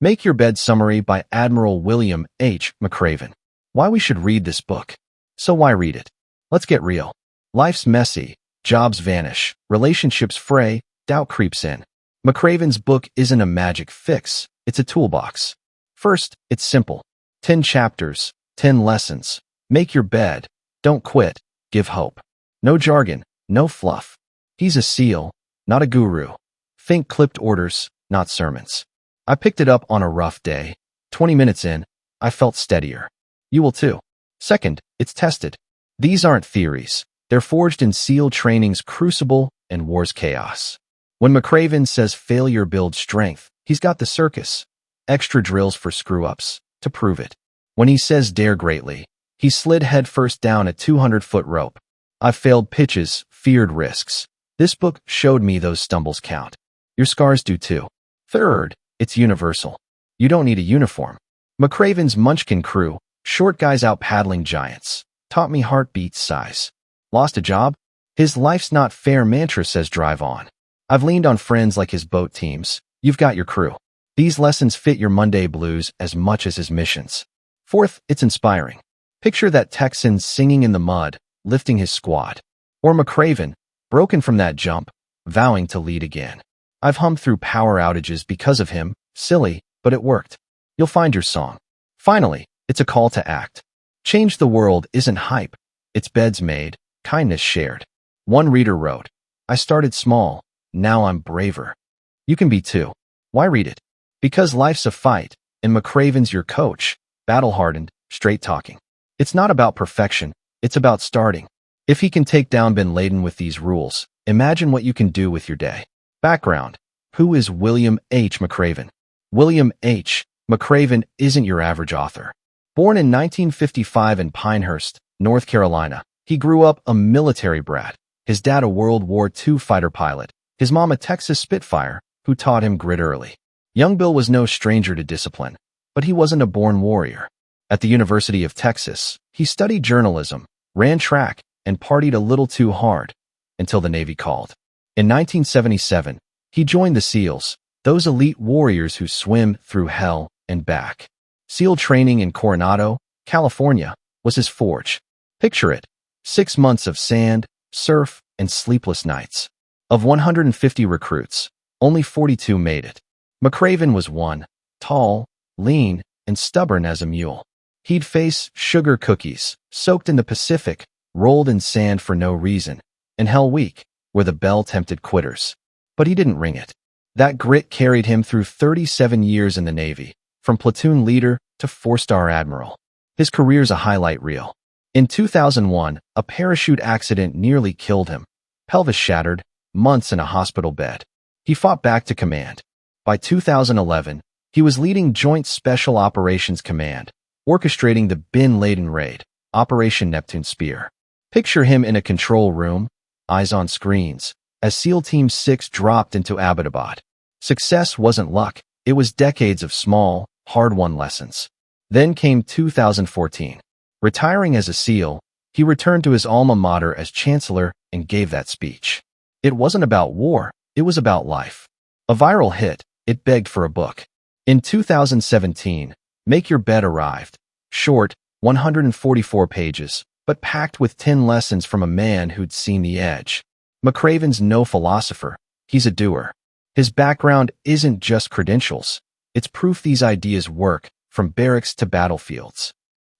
Make Your Bed Summary by Admiral William H. McRaven. Why we should read this book. So why read it? Let's get real. Life's messy, jobs vanish, relationships fray, doubt creeps in. McRaven's book isn't a magic fix, it's a toolbox. First, it's simple. 10 chapters, 10 lessons. Make your bed. Don't quit. Give hope. No jargon, no fluff. He's a SEAL, not a guru. Think clipped orders, not sermons. I picked it up on a rough day. 20 minutes in, I felt steadier. You will too. Second, it's tested. These aren't theories. They're forged in SEAL training's crucible and war's chaos. When McRaven says failure builds strength, he's got the circus, extra drills for screw-ups, to prove it. When he says dare greatly, he slid headfirst down a 200-foot rope. I've failed pitches, feared risks. This book showed me those stumbles count. Your scars do too. Third, it's universal. You don't need a uniform. McRaven's Munchkin crew, short guys out paddling giants, taught me heartbeat size. Lost a job? His life's not fair mantra says drive on. I've leaned on friends like his boat teams. You've got your crew. These lessons fit your Monday blues as much as his missions. Fourth, it's inspiring. Picture that Texan singing in the mud, lifting his squad. Or McRaven, broken from that jump, vowing to lead again. I've hummed through power outages because of him. Silly, but it worked. You'll find your song. Finally, it's a call to act. Change the world isn't hype. It's beds made, kindness shared. One reader wrote, I started small, now I'm braver. You can be too. Why read it? Because life's a fight, and McRaven's your coach, battle-hardened, straight-talking. It's not about perfection, it's about starting. If he can take down bin Laden with these rules, imagine what you can do with your day. Background. Who is William H. McRaven? William H. McRaven isn't your average author. Born in 1955 in Pinehurst, North Carolina, he grew up a military brat. His dad a World War II fighter pilot, his mom a Texas Spitfire, who taught him grit early. Young Bill was no stranger to discipline, but he wasn't a born warrior. At the University of Texas, he studied journalism, ran track, and partied a little too hard, until the Navy called. In 1977, he joined the SEALs, those elite warriors who swim through hell and back. SEAL training in Coronado, California, was his forge. Picture it. 6 months of sand, surf, and sleepless nights. Of 150 recruits, only 42 made it. McRaven was one, tall, lean, and stubborn as a mule. He'd face sugar cookies, soaked in the Pacific, rolled in sand for no reason, and Hell Week, where the bell tempted quitters. But he didn't ring it. That grit carried him through 37 years in the Navy, from platoon leader to 4-star admiral. His career's a highlight reel. In 2001, a parachute accident nearly killed him. Pelvis shattered, months in a hospital bed. He fought back to command. By 2011, he was leading Joint Special Operations Command, orchestrating the bin Laden raid, Operation Neptune Spear. Picture him in a control room, eyes on screens, as SEAL Team 6 dropped into Abbottabad. Success wasn't luck, it was decades of small, hard-won lessons. Then came 2014. Retiring as a SEAL, he returned to his alma mater as chancellor and gave that speech. It wasn't about war, it was about life. A viral hit, it begged for a book. In 2017, Make Your Bed arrived. Short, 144 pages, but packed with 10 lessons from a man who'd seen the edge. McRaven's no philosopher, he's a doer. His background isn't just credentials, it's proof these ideas work, from barracks to battlefields.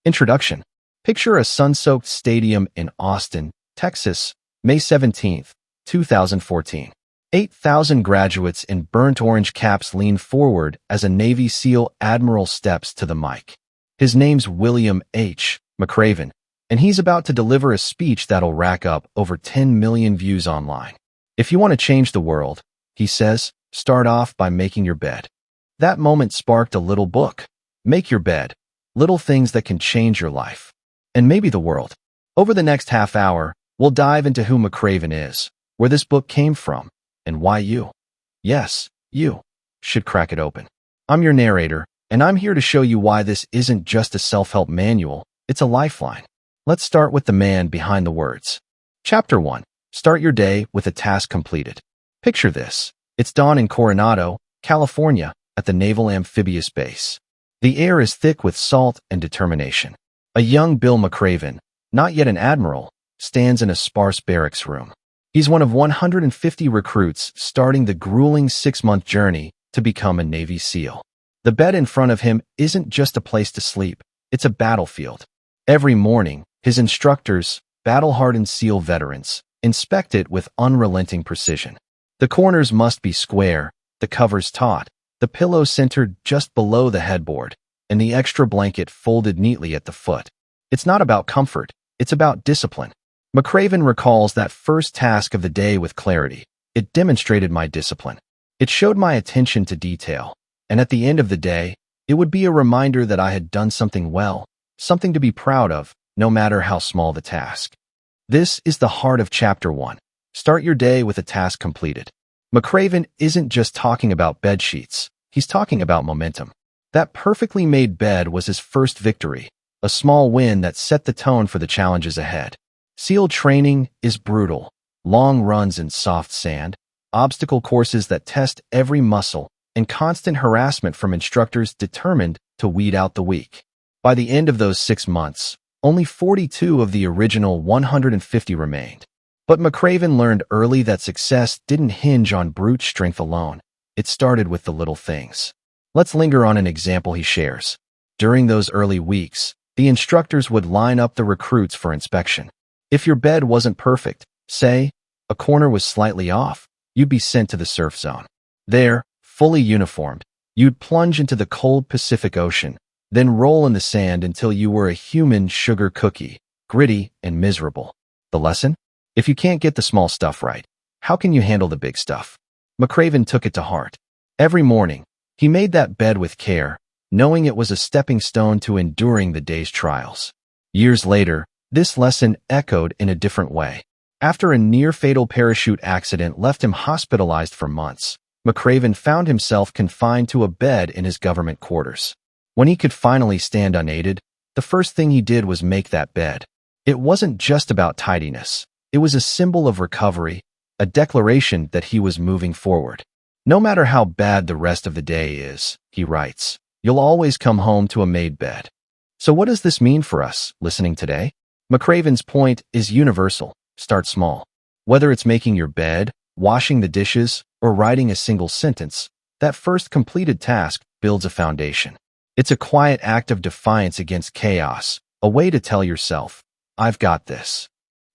Introduction. Picture a sun-soaked stadium in Austin, Texas, May 17, 2014. 8,000 graduates in burnt orange caps lean forward as a Navy SEAL Admiral steps to the mic. His name's William H. McRaven, and he's about to deliver a speech that'll rack up over 10 million views online. If you want to change the world, he says, start off by making your bed. That moment sparked a little book. Make Your Bed. Little things that can change your life. And maybe the world. Over the next half hour, we'll dive into who McRaven is, where this book came from, and why you, yes, you, should crack it open. I'm your narrator, and I'm here to show you why this isn't just a self-help manual, it's a lifeline. Let's start with the man behind the words. Chapter 1. Start your day with a task completed. Picture this. It's dawn in Coronado, California, at the Naval Amphibious Base. The air is thick with salt and determination. A young Bill McRaven, not yet an admiral, stands in a sparse barracks room. He's one of 150 recruits starting the grueling 6-month journey to become a Navy SEAL. The bed in front of him isn't just a place to sleep, it's a battlefield. Every morning, his instructors, battle-hardened SEAL veterans, inspect it with unrelenting precision. The corners must be square, the covers taut, the pillow centered just below the headboard, and the extra blanket folded neatly at the foot. It's not about comfort, it's about discipline. McRaven recalls that first task of the day with clarity. It demonstrated my discipline. It showed my attention to detail. And at the end of the day, it would be a reminder that I had done something well, something to be proud of, no matter how small the task. This is the heart of Chapter 1. Start your day with a task completed. McRaven isn't just talking about bed sheets. He's talking about momentum. That perfectly made bed was his first victory, a small win that set the tone for the challenges ahead. SEAL training is brutal. Long runs in soft sand, obstacle courses that test every muscle, and constant harassment from instructors determined to weed out the weak. By the end of those 6 months, only 42 of the original 150 remained. But McRaven learned early that success didn't hinge on brute strength alone. It started with the little things. Let's linger on an example he shares. During those early weeks, the instructors would line up the recruits for inspection. If your bed wasn't perfect, say, a corner was slightly off, you'd be sent to the surf zone. There, fully uniformed, you'd plunge into the cold Pacific Ocean, then roll in the sand until you were a human sugar cookie, gritty and miserable. The lesson? If you can't get the small stuff right, how can you handle the big stuff? McRaven took it to heart. Every morning, he made that bed with care, knowing it was a stepping stone to enduring the day's trials. Years later, this lesson echoed in a different way. After a near-fatal parachute accident left him hospitalized for months, McRaven found himself confined to a bed in his government quarters. When he could finally stand unaided, the first thing he did was make that bed. It wasn't just about tidiness. It was a symbol of recovery, a declaration that he was moving forward. No matter how bad the rest of the day is, he writes, you'll always come home to a made bed. So what does this mean for us, listening today? McRaven's point is universal. Start small. Whether it's making your bed, washing the dishes, or writing a single sentence, that first completed task builds a foundation. It's a quiet act of defiance against chaos, a way to tell yourself, I've got this.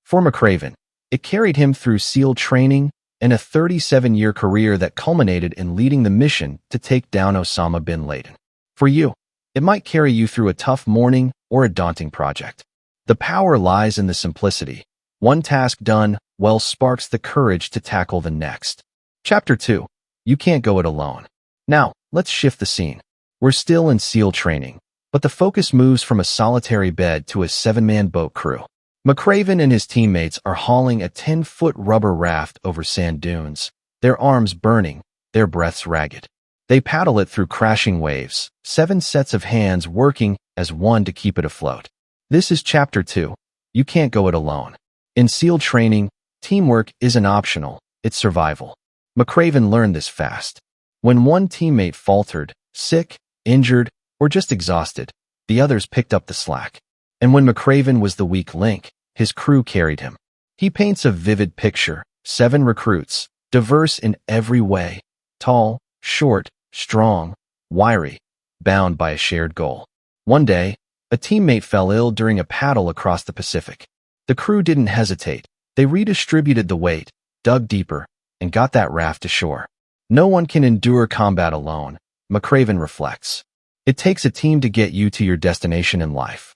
For McRaven, it carried him through SEAL training and a 37-year career that culminated in leading the mission to take down Osama bin Laden. For you, it might carry you through a tough morning or a daunting project. The power lies in the simplicity. One task done well sparks the courage to tackle the next. Chapter 2. You can't go it alone. Now, let's shift the scene. We're still in SEAL training, but the focus moves from a solitary bed to a 7-man boat crew. McRaven and his teammates are hauling a 10-foot rubber raft over sand dunes, their arms burning, their breaths ragged. They paddle it through crashing waves, 7 sets of hands working as one to keep it afloat. This is Chapter 2. You can't go it alone. In SEAL training, teamwork isn't optional, it's survival. McRaven learned this fast. When one teammate faltered, sick, injured, or just exhausted, the others picked up the slack. And when McRaven was the weak link, his crew carried him. He paints a vivid picture, 7 recruits, diverse in every way, tall, short, strong, wiry, bound by a shared goal. One day, a teammate fell ill during a paddle across the Pacific. The crew didn't hesitate. They redistributed the weight, dug deeper, and got that raft to shore. No one can endure combat alone, McRaven reflects. It takes a team to get you to your destination in life.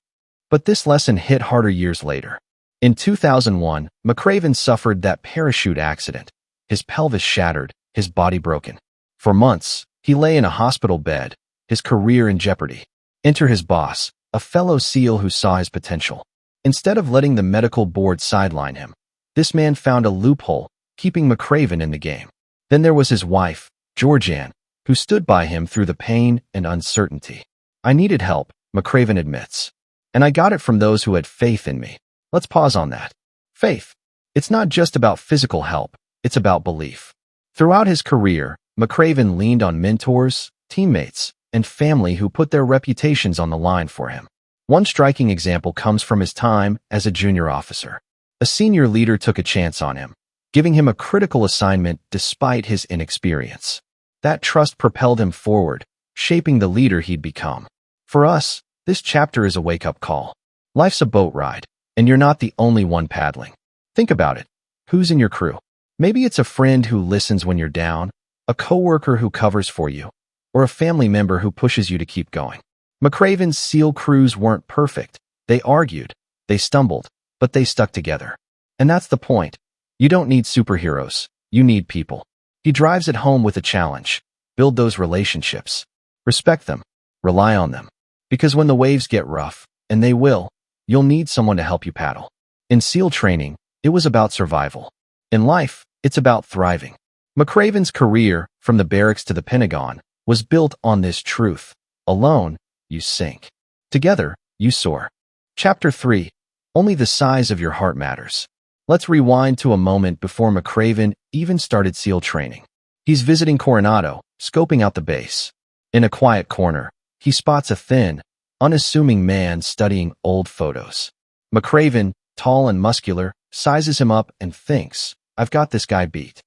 But this lesson hit harder years later. In 2001, McRaven suffered that parachute accident. His pelvis shattered, his body broken. For months, he lay in a hospital bed, his career in jeopardy. Enter his boss, a fellow SEAL who saw his potential. Instead of letting the medical board sideline him, this man found a loophole, keeping McRaven in the game. Then there was his wife, Georgianne, who stood by him through the pain and uncertainty. I needed help, McRaven admits. And I got it from those who had faith in me. Let's pause on that. Faith. It's not just about physical help, it's about belief. Throughout his career, McRaven leaned on mentors, teammates, and family who put their reputations on the line for him. One striking example comes from his time as a junior officer. A senior leader took a chance on him, giving him a critical assignment despite his inexperience. That trust propelled him forward, shaping the leader he'd become. For us, this chapter is a wake-up call. Life's a boat ride, and you're not the only one paddling. Think about it. Who's in your crew? Maybe it's a friend who listens when you're down, a coworker who covers for you, or a family member who pushes you to keep going. McRaven's SEAL crews weren't perfect. They argued, they stumbled, but they stuck together. And that's the point. You don't need superheroes. You need people. He drives it home with a challenge. Build those relationships. Respect them. Rely on them. Because when the waves get rough, and they will, you'll need someone to help you paddle. In SEAL training, it was about survival. In life, it's about thriving. McRaven's career, from the barracks to the Pentagon, was built on this truth. Alone, you sink. Together, you soar. Chapter 3. Only the size of your heart matters. Let's rewind to a moment before McRaven even started SEAL training. He's visiting Coronado, scoping out the base. In a quiet corner, he spots a thin, unassuming man studying old photos. McRaven, tall and muscular, sizes him up and thinks, I've got this guy beat.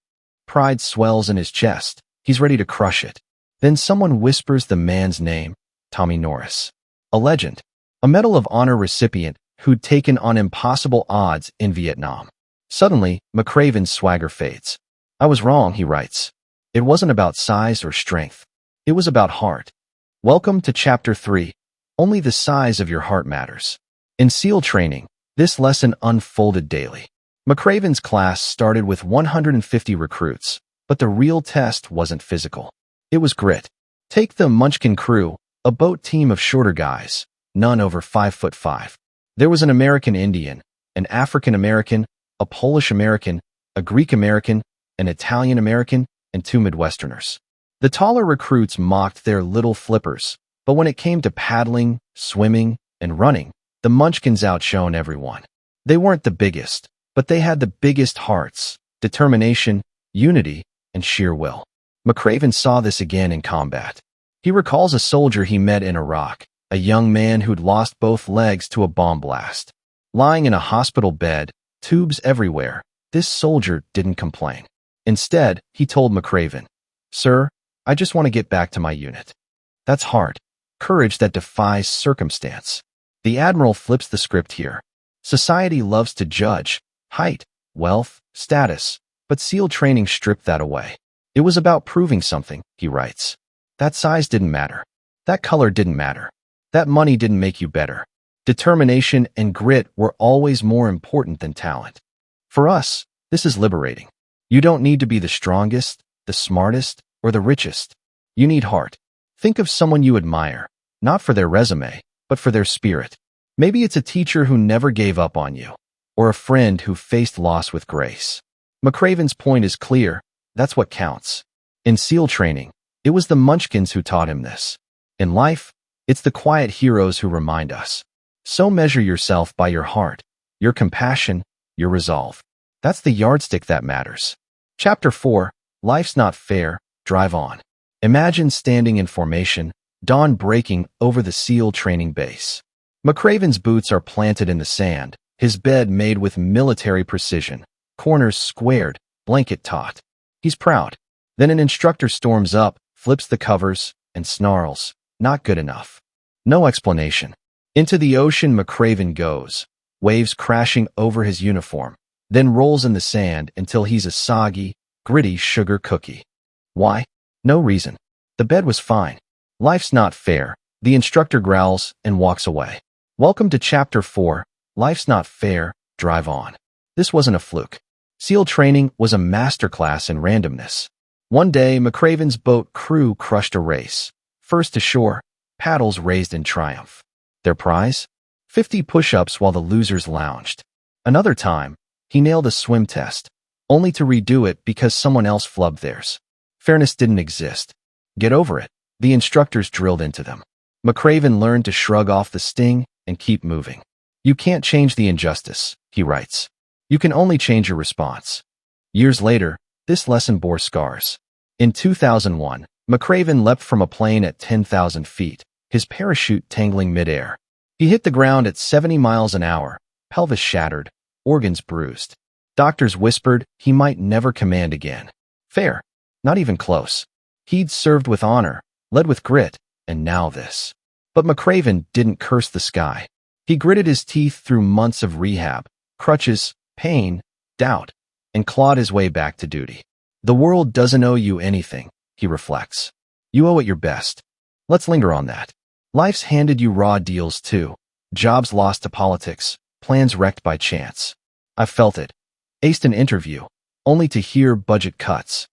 Pride swells in his chest. He's ready to crush it. Then someone whispers the man's name, Tommy Norris. A legend. A Medal of Honor recipient who'd taken on impossible odds in Vietnam. Suddenly, McRaven's swagger fades. I was wrong, he writes. It wasn't about size or strength. It was about heart. Welcome to Chapter 3. Only the size of your heart matters. In SEAL training, this lesson unfolded daily. McRaven's class started with 150 recruits, but the real test wasn't physical. It was grit. Take the Munchkin crew, a boat team of shorter guys, none over 5'5". There was an American Indian, an African American, a Polish American, a Greek American, an Italian American, and 2 Midwesterners. The taller recruits mocked their little flippers, but when it came to paddling, swimming, and running, the Munchkins outshone everyone. They weren't the biggest, but they had the biggest hearts, determination, unity, and sheer will. McRaven saw this again in combat. He recalls a soldier he met in Iraq, a young man who'd lost both legs to a bomb blast. Lying in a hospital bed, tubes everywhere, this soldier didn't complain. Instead, he told McRaven, Sir, I just want to get back to my unit. That's heart. Courage that defies circumstance. The Admiral flips the script here. Society loves to judge height, wealth, status, but SEAL training stripped that away. It was about proving something, he writes. That size didn't matter. That color didn't matter. That money didn't make you better. Determination and grit were always more important than talent. For us, this is liberating. You don't need to be the strongest, the smartest, or the richest. You need heart. Think of someone you admire, not for their resume, but for their spirit. Maybe it's a teacher who never gave up on you, or a friend who faced loss with grace. McRaven's point is clear. That's what counts. In SEAL training, it was the Munchkins who taught him this. In life, it's the quiet heroes who remind us. So measure yourself by your heart, your compassion, your resolve. That's the yardstick that matters. Chapter 4. Life's not fair. Drive on. Imagine standing in formation, dawn breaking over the SEAL training base. McRaven's boots are planted in the sand, his bed made with military precision, corners squared, blanket taut. He's proud. Then an instructor storms up, flips the covers, and snarls, not good enough. No explanation. Into the ocean McRaven goes, waves crashing over his uniform, then rolls in the sand until he's a soggy, gritty sugar cookie. Why? No reason. The bed was fine. Life's not fair. The instructor growls and walks away. Welcome to Chapter 4. Life's not fair. Drive on. This wasn't a fluke. SEAL training was a masterclass in randomness. One day, McRaven's boat crew crushed a race. First to shore, paddles raised in triumph. Their prize? 50 push-ups while the losers lounged. Another time, he nailed a swim test, only to redo it because someone else flubbed theirs. Fairness didn't exist. Get over it, the instructors drilled into them. McRaven learned to shrug off the sting and keep moving. You can't change the injustice, he writes. You can only change your response. Years later, this lesson bore scars. In 2001, McRaven leapt from a plane at 10,000 feet, his parachute tangling midair. He hit the ground at 70 miles an hour, pelvis shattered, organs bruised. Doctors whispered he might never command again. Fair. Not even close. He'd served with honor, led with grit, and now this. But McRaven didn't curse the sky. He gritted his teeth through months of rehab, crutches, pain, doubt, and clawed his way back to duty. The world doesn't owe you anything, he reflects. You owe it your best. Let's linger on that. Life's handed you raw deals too. Jobs lost to politics, plans wrecked by chance. I've felt it. Aced an interview, only to hear budget cuts.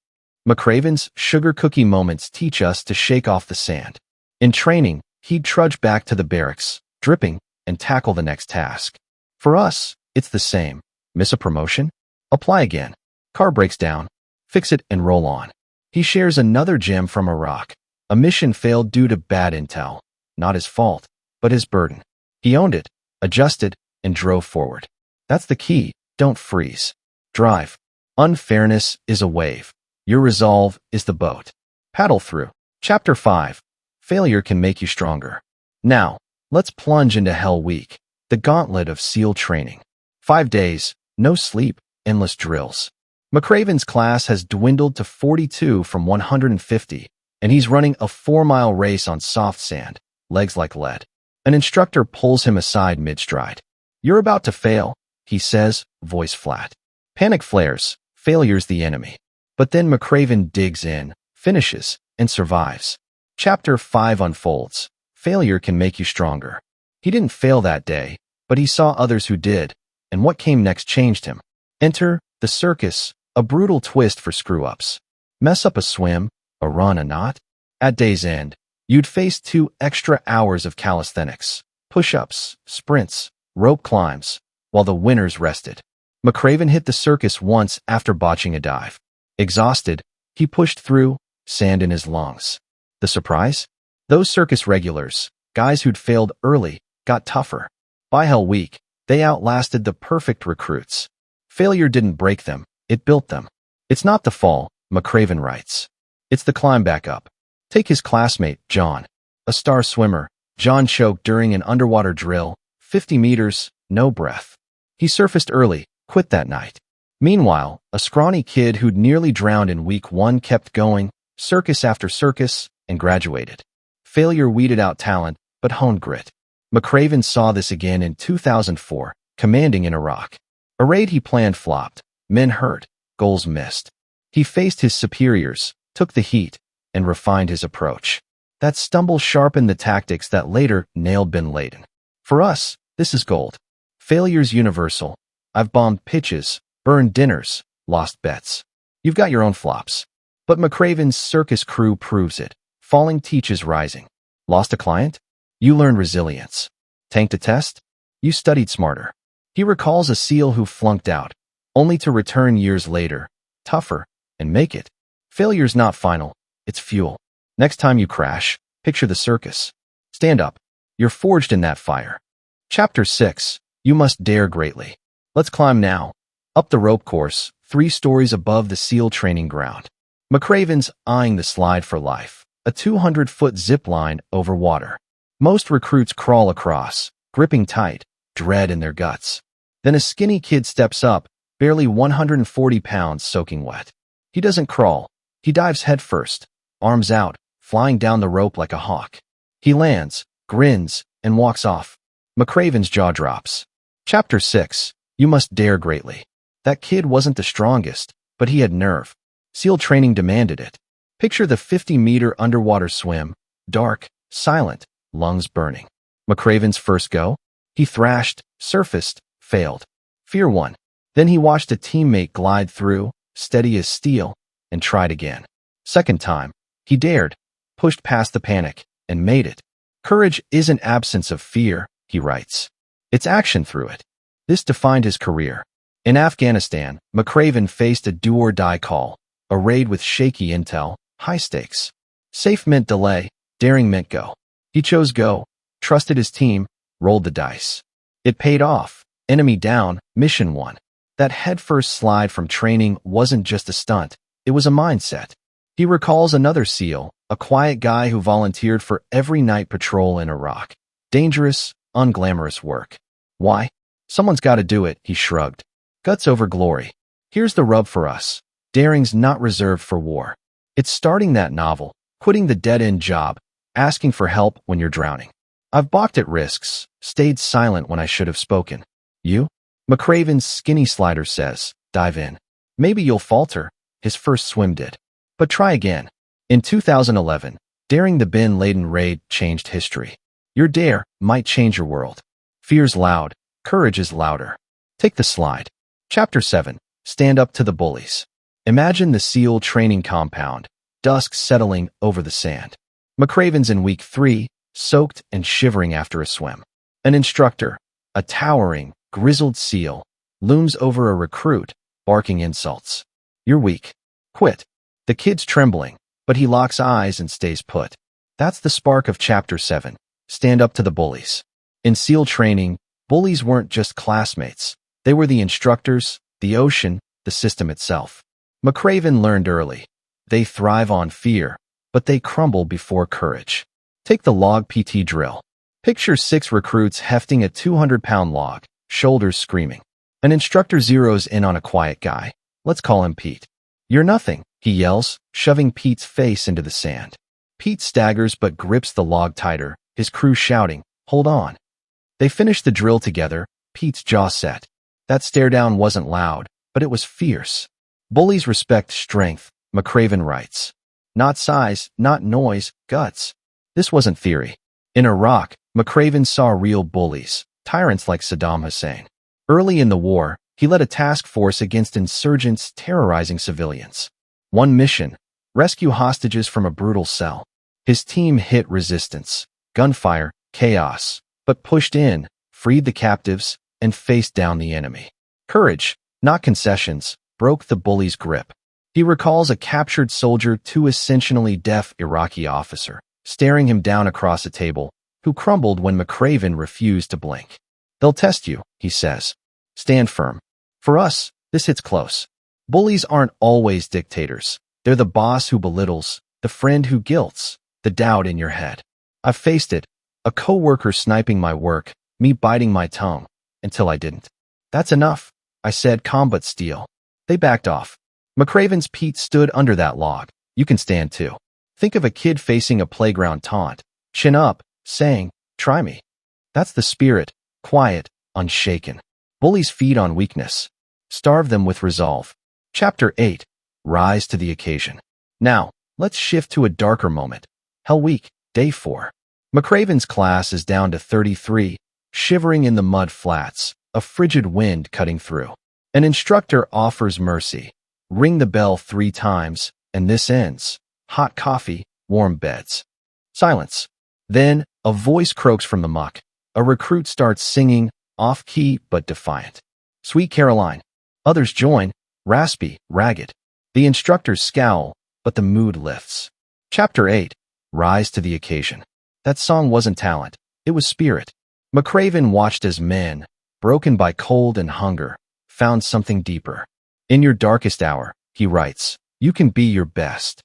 McRaven's sugar cookie moments teach us to shake off the sand. In training, he'd trudge back to the barracks, dripping, and tackle the next task. For us, it's the same. Miss a promotion? Apply again. Car breaks down. Fix it and roll on. He shares another gem from Iraq. A mission failed due to bad intel. Not his fault, but his burden. He owned it, adjusted, and drove forward. That's the key. Don't freeze. Drive. Unfairness is a wave. Your resolve is the boat. Paddle through. Chapter 5. Failure can make you stronger. Now, let's plunge into Hell Week, the gauntlet of SEAL training. 5 days, no sleep, endless drills. McRaven's class has dwindled to 42 from 150, and he's running a 4-mile race on soft sand, legs like lead. An instructor pulls him aside mid-stride. You're about to fail, he says, voice flat. Panic flares. Failure's the enemy. But then McRaven digs in, finishes, and survives. Chapter 5 unfolds. Failure can make you stronger. He didn't fail that day, but he saw others who did, and what came next changed him. Enter the circus, a brutal twist for screw-ups. Mess up a swim, a run, a knot. At day's end, you'd face 2 extra hours of calisthenics, push-ups, sprints, rope climbs, while the winners rested. McRaven hit the circus once after botching a dive. Exhausted, he pushed through, sand in his lungs. The surprise? Those circus regulars, guys who'd failed early, got tougher. By Hell Week, they outlasted the perfect recruits. Failure didn't break them, it built them. It's not the fall, McRaven writes. It's the climb back up. Take his classmate, John. A star swimmer, John choked during an underwater drill, 50 meters, no breath. He surfaced early, quit that night. Meanwhile, a scrawny kid who'd nearly drowned in week 1 kept going, circus after circus, and graduated. Failure weeded out talent, but honed grit. McRaven saw this again in 2004, commanding in Iraq. A raid he planned flopped, men hurt, goals missed. He faced his superiors, took the heat, and refined his approach. That stumble sharpened the tactics that later nailed Bin Laden. For us, this is gold. Failure's universal. I've bombed pitches, burned dinners, lost bets. You've got your own flops. But McRaven's circus crew proves it. Falling teaches rising. Lost a client? You learned resilience. Tanked a test? You studied smarter. He recalls a SEAL who flunked out, only to return years later, tougher, and make it. Failure's not final, it's fuel. Next time you crash, picture the circus. Stand up. You're forged in that fire. Chapter 6. You must dare greatly. Let's climb now. Up the rope course, 3 stories above the SEAL training ground. McRaven's eyeing the slide for life, a 200-foot zip line over water. Most recruits crawl across, gripping tight, dread in their guts. Then a skinny kid steps up, barely 140 pounds soaking wet. He doesn't crawl. He dives headfirst, arms out, flying down the rope like a hawk. He lands, grins, and walks off. McRaven's jaw drops. Chapter 6. You must dare greatly. That kid wasn't the strongest, but he had nerve. SEAL training demanded it. Picture the 50-meter underwater swim, dark, silent, lungs burning. McRaven's first go? He thrashed, surfaced, failed. Fear won. Then he watched a teammate glide through, steady as steel, and tried again. Second time, he dared, pushed past the panic, and made it. Courage isn't absence of fear, he writes. It's action through it. This defined his career. In Afghanistan, McRaven faced a do-or-die call, a raid with shaky intel, high stakes. Safe meant delay, daring meant go. He chose go, trusted his team, rolled the dice. It paid off. Enemy down, mission won. That headfirst slide from training wasn't just a stunt, it was a mindset. He recalls another SEAL, a quiet guy who volunteered for every night patrol in Iraq. Dangerous, unglamorous work. Why? Someone's got to do it, he shrugged. Guts over glory. Here's the rub for us. Daring's not reserved for war. It's starting that novel, quitting the dead-end job, asking for help when you're drowning. I've balked at risks, stayed silent when I should have spoken. You? McRaven's skinny slider says, dive in. Maybe you'll falter. His first swim did. But try again. In 2011, daring the bin-laden raid changed history. Your dare might change your world. Fear's loud. Courage is louder. Take the slide. Chapter 7. Stand up to the bullies. Imagine the SEAL training compound, dusk settling over the sand. McRaven's in week 3, soaked and shivering after a swim. An instructor, a towering, grizzled SEAL, looms over a recruit, barking insults. You're weak. Quit. The kid's trembling, but he locks eyes and stays put. That's the spark of Chapter 7. Stand up to the bullies. In SEAL training, bullies weren't just classmates. They were the instructors, the ocean, the system itself. McRaven learned early. They thrive on fear, but they crumble before courage. Take the log PT drill. Picture 6 recruits hefting a 200-pound log, shoulders screaming. An instructor zeroes in on a quiet guy. Let's call him Pete. You're nothing, he yells, shoving Pete's face into the sand. Pete staggers but grips the log tighter, his crew shouting, hold on. They finish the drill together, Pete's jaw set. That stare down wasn't loud, but it was fierce. Bullies respect strength, McRaven writes. Not size, not noise, guts. This wasn't theory. In Iraq, McRaven saw real bullies, tyrants like Saddam Hussein. Early in the war, he led a task force against insurgents terrorizing civilians. One mission, rescue hostages from a brutal cell. His team hit resistance, gunfire, chaos, but pushed in, freed the captives, and faced down the enemy. Courage, not concessions, broke the bully's grip. He recalls a captured soldier to ascensionally deaf Iraqi officer, staring him down across a table, who crumbled when McRaven refused to blink. They'll test you, he says. Stand firm. For us, this hits close. Bullies aren't always dictators. They're the boss who belittles, the friend who guilts, the doubt in your head. I've faced it. A coworker sniping my work, me biting my tongue, until I didn't. That's enough, I said, calm but steel. They backed off. McRaven's Pete stood under that log. You can stand too. Think of a kid facing a playground taunt, chin up, saying, try me. That's the spirit, quiet, unshaken. Bullies feed on weakness. Starve them with resolve. Chapter 8. Rise to the occasion. Now, let's shift to a darker moment. Hell Week, Day 4. McRaven's class is down to 33, shivering in the mud flats, a frigid wind cutting through. An instructor offers mercy. Ring the bell 3 times, and this ends. Hot coffee, warm beds. Silence. Then, a voice croaks from the muck. A recruit starts singing, off-key but defiant. Sweet Caroline. Others join, raspy, ragged. The instructors scowl, but the mood lifts. Chapter 8. Rise to the occasion. That song wasn't talent. It was spirit. McRaven watched as men, broken by cold and hunger, found something deeper. In your darkest hour, he writes, you can be your best.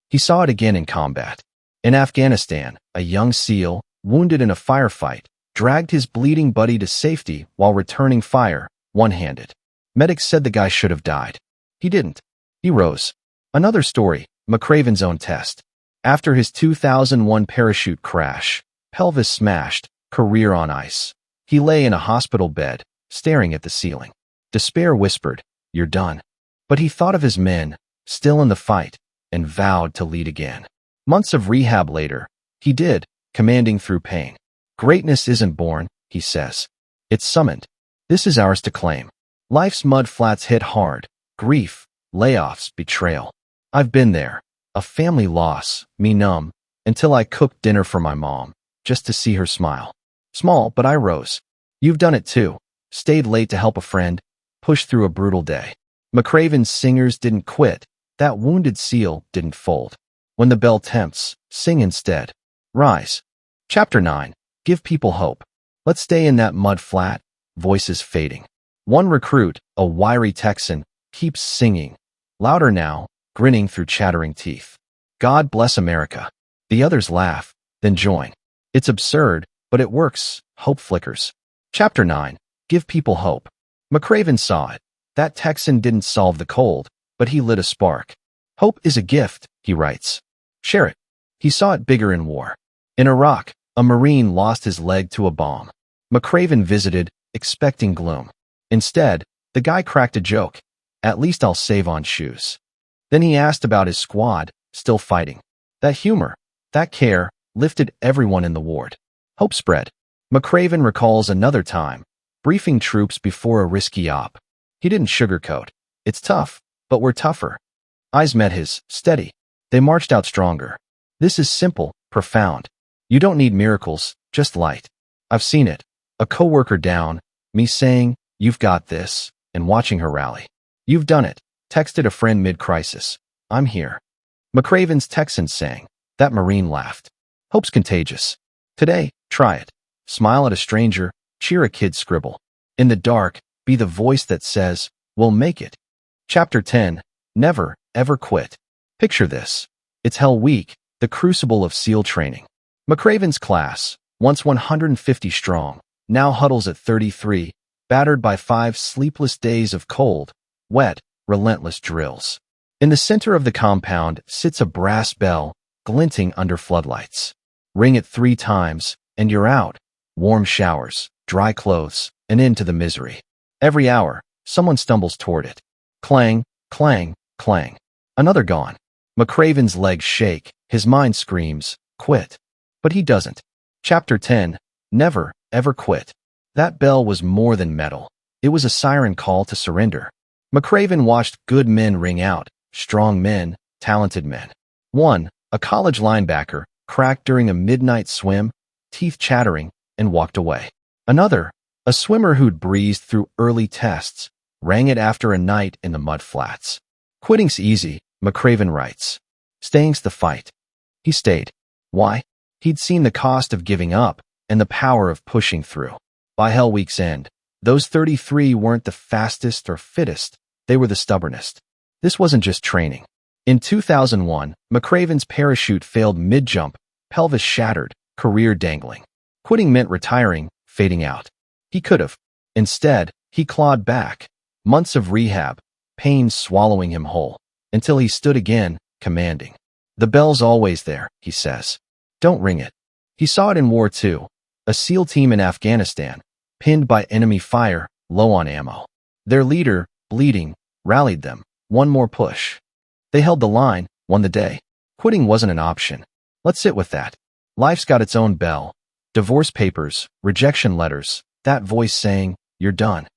He saw it again in combat. In Afghanistan, a young SEAL, wounded in a firefight, dragged his bleeding buddy to safety while returning fire, one-handed. Medics said the guy should have died. He didn't. He rose. Another story, McRaven's own test. After his 2001 parachute crash, pelvis smashed, career on ice. He lay in a hospital bed, staring at the ceiling. Despair whispered, you're done. But he thought of his men, still in the fight, and vowed to lead again. Months of rehab later, he did, commanding through pain. Greatness isn't born, he says. It's summoned. This is ours to claim. Life's mud flats hit hard. Grief, layoffs, betrayal. I've been there. A family loss, me numb, until I cooked dinner for my mom, just to see her smile. Small, but I rose. You've done it too. Stayed late to help a friend, pushed through a brutal day. McRaven's singers didn't quit. That wounded SEAL didn't fold. When the bell tempts, sing instead. Rise. Chapter 9. Give people hope. Let's stay in that mud flat, voices fading. One recruit, a wiry Texan, keeps singing. Louder now, grinning through chattering teeth. God bless America. The others laugh, then join. It's absurd, but it works. Hope flickers. Chapter 9. Give people hope. McRaven saw it. That Texan didn't solve the cold, but he lit a spark. Hope is a gift, he writes. Share it. He saw it bigger in war. In Iraq, a Marine lost his leg to a bomb. McRaven visited, expecting gloom. Instead, the guy cracked a joke. At least I'll save on shoes. Then he asked about his squad, still fighting. That humor, that care, lifted everyone in the ward. Hope spread. McRaven recalls another time, briefing troops before a risky op. He didn't sugarcoat. It's tough, but we're tougher. Eyes met his, steady. They marched out stronger. This is simple, profound. You don't need miracles, just light. I've seen it. A coworker down, me saying, "You've got this," and watching her rally. "You've done it," texted a friend mid-crisis. "I'm here." McRaven's Texan sang. That Marine laughed. Hope's contagious. Today, try it. Smile at a stranger, cheer a kid's scribble. In the dark, be the voice that says, "We'll make it." Chapter 10. Never, ever quit. Picture this. It's Hell Week, the crucible of SEAL training. McRaven's class, once 150 strong, now huddles at 33, battered by 5 sleepless days of cold, wet, relentless drills. In the center of the compound sits a brass bell, glinting under floodlights. Ring it 3 times, and you're out. Warm showers, dry clothes, and into the misery. Every hour, someone stumbles toward it. Clang, clang, clang. Another gone. McRaven's legs shake, his mind screams, "Quit." But he doesn't. Chapter 10. Never, ever quit. That bell was more than metal. It was a siren call to surrender. McRaven watched good men ring out, strong men, talented men. One, a college linebacker, cracked during a midnight swim, teeth chattering, and walked away. Another, a swimmer who'd breezed through early tests, rang it after a night in the mud flats. Quitting's easy, McRaven writes. Staying's the fight. He stayed. Why? He'd seen the cost of giving up and the power of pushing through. By Hell Week's end, those 33 weren't the fastest or fittest, they were the stubbornest. This wasn't just training. In 2001, McRaven's parachute failed mid-jump, pelvis shattered, career dangling. Quitting meant retiring, fading out. He could have. Instead, he clawed back. Months of rehab, pain swallowing him whole, until he stood again, commanding. The bell's always there, he says. Don't ring it. He saw it in war too. A SEAL team in Afghanistan, pinned by enemy fire, low on ammo. Their leader, bleeding, rallied them. One more push. They held the line, won the day. Quitting wasn't an option. Let's sit with that. Life's got its own bell. Divorce papers, rejection letters, that voice saying, "You're done."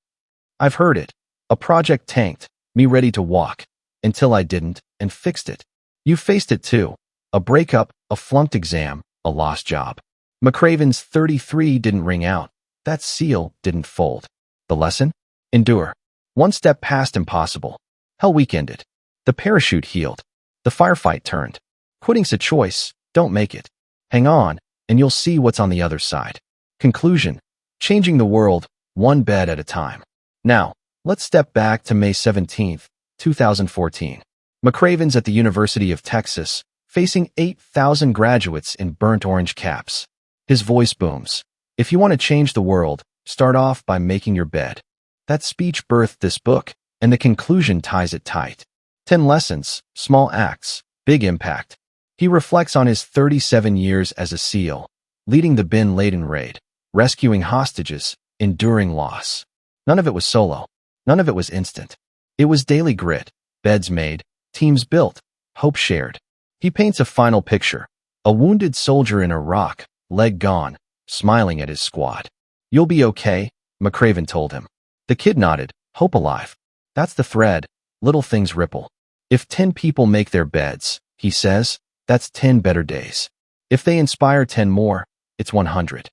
I've heard it. A project tanked, me ready to walk, until I didn't, and fixed it. You faced it too. A breakup, a flunked exam, a lost job. McRaven's 33 didn't ring out. That seal didn't fold. The lesson? Endure. One step past impossible. Hell Week ended. The parachute healed. The firefight turned. Quitting's a choice. Don't make it. Hang on, and you'll see what's on the other side. Conclusion. Changing the world, one bed at a time. Now, let's step back to May 17th, 2014. McRaven's at the University of Texas, facing 8,000 graduates in burnt orange caps. His voice booms. If you want to change the world, start off by making your bed. That speech birthed this book, and the conclusion ties it tight. 10 lessons, small acts, big impact. He reflects on his 37 years as a SEAL, leading the Bin Laden raid, rescuing hostages, enduring loss. None of it was solo. None of it was instant. It was daily grit, beds made, teams built, hope shared. He paints a final picture. A wounded soldier in Iraq, leg gone, smiling at his squad. You'll be okay, McRaven told him. The kid nodded, hope alive. That's the thread. Little things ripple. If 10 people make their beds, he says, that's 10 better days. If they inspire 10 more, it's 100.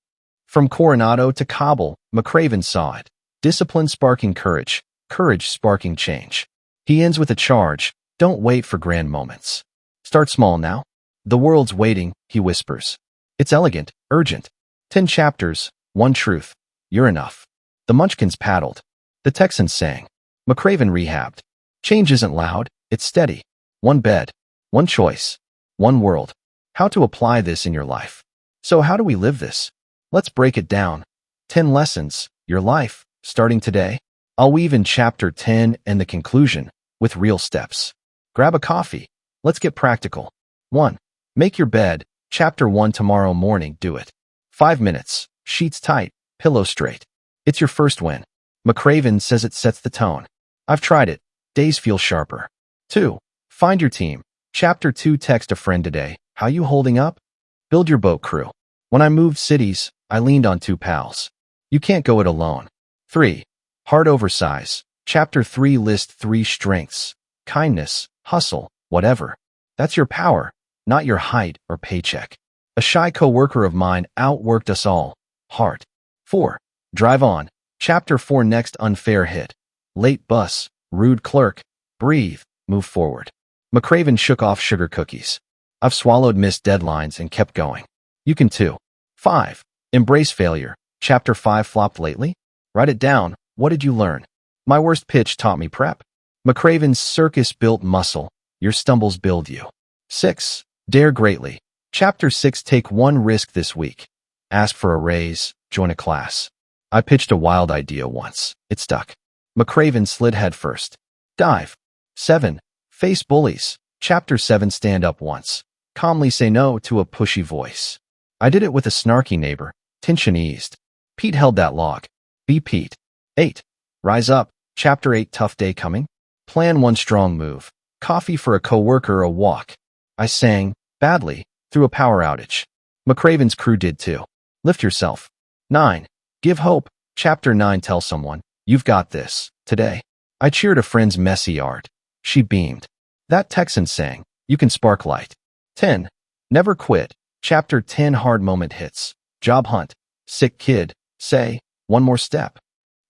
From Coronado to Kabul, McRaven saw it. Discipline sparking courage, courage sparking change. He ends with a charge. Don't wait for grand moments. Start small now. The world's waiting, he whispers. It's elegant, urgent. 10 chapters, one truth. You're enough. The Munchkins paddled. The Texans sang. McRaven rehabbed. Change isn't loud, it's steady. One bed, one choice, one world. How to apply this in your life. So how do we live this? Let's break it down. 10 lessons, your life, starting today. I'll weave in chapter 10 and the conclusion with real steps. Grab a coffee. Let's get practical. 1. Make your bed. Chapter 1 tomorrow morning, do it. 5 minutes. Sheets tight, pillow straight. It's your first win. McRaven says it sets the tone. I've tried it. Days feel sharper. 2. Find your team. Chapter 2 text a friend today. How you holding up? Build your boat crew. When I moved cities, I leaned on 2 pals. You can't go it alone. 3. Hard oversize. Chapter 3 list 3 strengths. Kindness, hustle, whatever. That's your power, not your height or paycheck. A shy coworker of mine outworked us all. Heart. 4. Drive on. Chapter 4 next unfair hit. Late bus, rude clerk, breathe, move forward. McRaven shook off sugar cookies. I've swallowed missed deadlines and kept going. You can too. 5. Embrace failure. Chapter 5 flopped lately? Write it down. What did you learn? My worst pitch taught me prep. McRaven's circus built muscle. Your stumbles build you. 6. Dare greatly. Chapter 6 take 1 risk this week. Ask for a raise, join a class. I pitched a wild idea once. It stuck. McRaven slid head first. Dive. 7. Face bullies. Chapter 7 stand up once. Calmly say no to a pushy voice. I did it with a snarky neighbor. Tension eased. Pete held that log. Be Pete. 8. Rise up. Chapter 8 tough day coming. Plan 1 strong move. Coffee for a coworker, a walk. I sang, badly, through a power outage. McRaven's crew did too. Lift yourself. 9. Give hope. Chapter 9 tell someone, you've got this. Today, I cheered a friend's messy art. She beamed. That Texan sang, you can spark light. 10. Never quit. Chapter 10 hard moment hits. Job hunt. Sick kid. Say, 1 more step.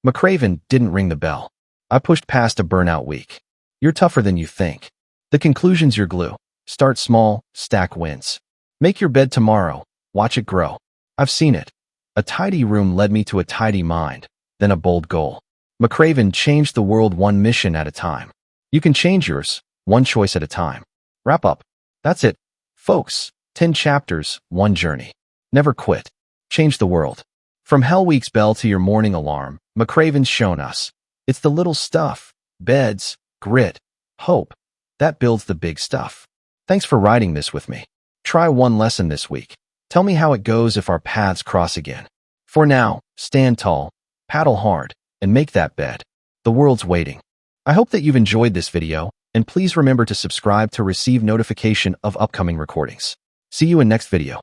McRaven didn't ring the bell. I pushed past a burnout week. You're tougher than you think. The conclusion's your glue. Start small, stack wins. Make your bed tomorrow. Watch it grow. I've seen it. A tidy room led me to a tidy mind, then a bold goal. McRaven changed the world 1 mission at a time. You can change yours, 1 choice at a time. Wrap up. That's it, folks. 10 chapters, 1 journey. Never quit. Change the world. From Hell Week's bell to your morning alarm, McRaven's shown us. It's the little stuff, beds, grit, hope, that builds the big stuff. Thanks for writing this with me. Try 1 lesson this week. Tell me how it goes if our paths cross again. For now, stand tall, paddle hard, and make that bed. The world's waiting. I hope that you've enjoyed this video, and please remember to subscribe to receive notification of upcoming recordings. See you in next video.